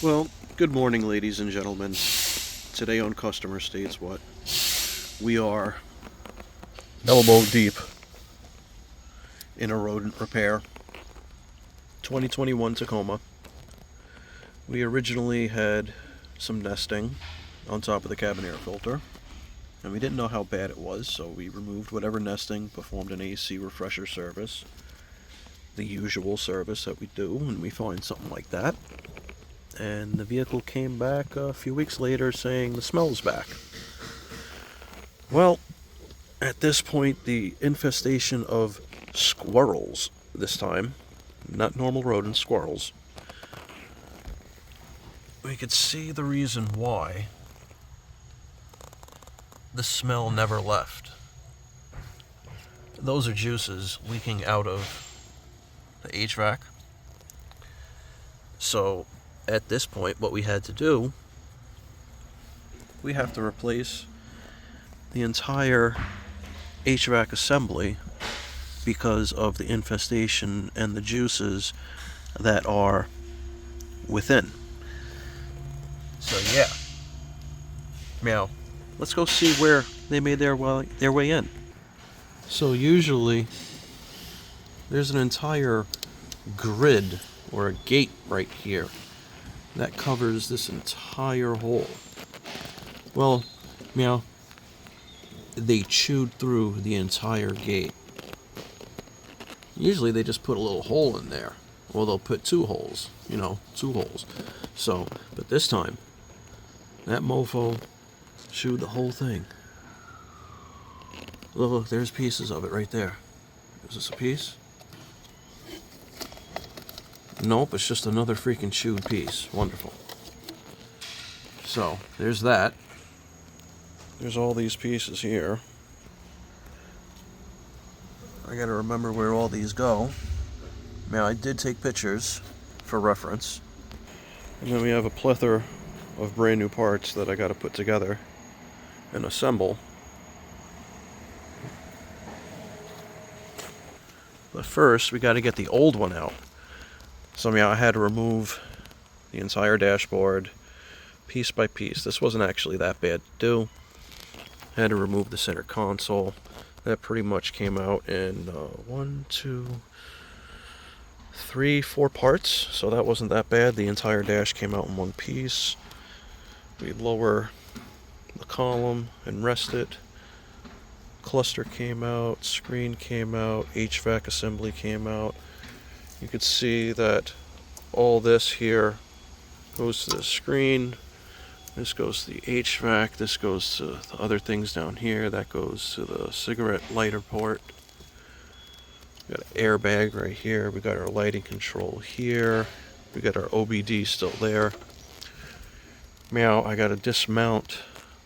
Well, good morning, ladies and gentlemen. Today on Customer States What? We are elbow deep in a rodent repair. 2021 Tacoma. We originally had some nesting on top of the cabin air filter, and we didn't know how bad it was, so we removed whatever nesting, performed an AC refresher service, the usual service that we do when we find something like that. And the vehicle came back a few weeks later saying the smell's back. Well, at this point, the infestation of squirrels this time, not normal rodents, squirrels, we could see the reason why the smell never left. Those are juices leaking out of the HVAC. So at this point, what we had to do, we have to replace the entire HVAC assembly because of the infestation and the juices that are within. So yeah. Now, let's go see where they made their way in. So usually, there's an entire grid or a gate right here that covers this entire hole. Well, they chewed through the entire gate. Usually they just put a little hole in there. Well, they'll put two holes. So, but this time, that mofo chewed the whole thing. Look, there's pieces of it right there. Is this a piece? Nope, it's just another freaking chewed piece. Wonderful. So, there's that. There's all these pieces here. I gotta remember where all these go. Now, I did take pictures for reference. And then we have a plethora of brand new parts that I gotta put together and assemble. But first, we gotta get the old one out. So I had to remove the entire dashboard piece by piece. This wasn't actually that bad to do. I had to remove the center console. That pretty much came out in 1, 2, 3, 4 parts. So that wasn't that bad. The entire dash came out in one piece. We lower the column and rest it. Cluster came out, screen came out, HVAC assembly came out. You could see that all this here goes to the screen, this goes to the HVAC, this goes to the other things down here, that goes to the cigarette lighter port. We got an airbag right here, we got our lighting control here, we got our OBD still there. Now I got to dismount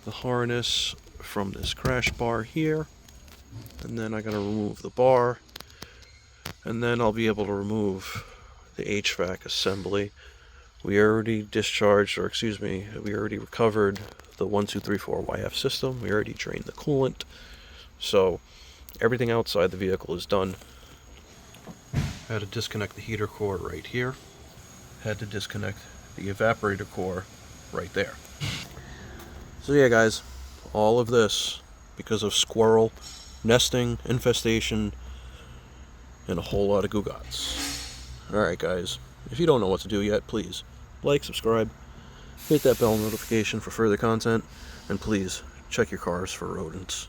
the harness from this crash bar here, and then I got to remove the bar. And then I'll be able to remove the HVAC assembly. We already recovered the 1234 YF system. We already drained the coolant. So everything outside the vehicle is done. Had to disconnect the heater core right here. Had to disconnect the evaporator core right there. So yeah, guys, all of this because of squirrel nesting, infestation, and a whole lot of goo-gots. Alright guys, if you don't know what to do yet, please like, subscribe, hit that bell notification for further content, and please check your cars for rodents.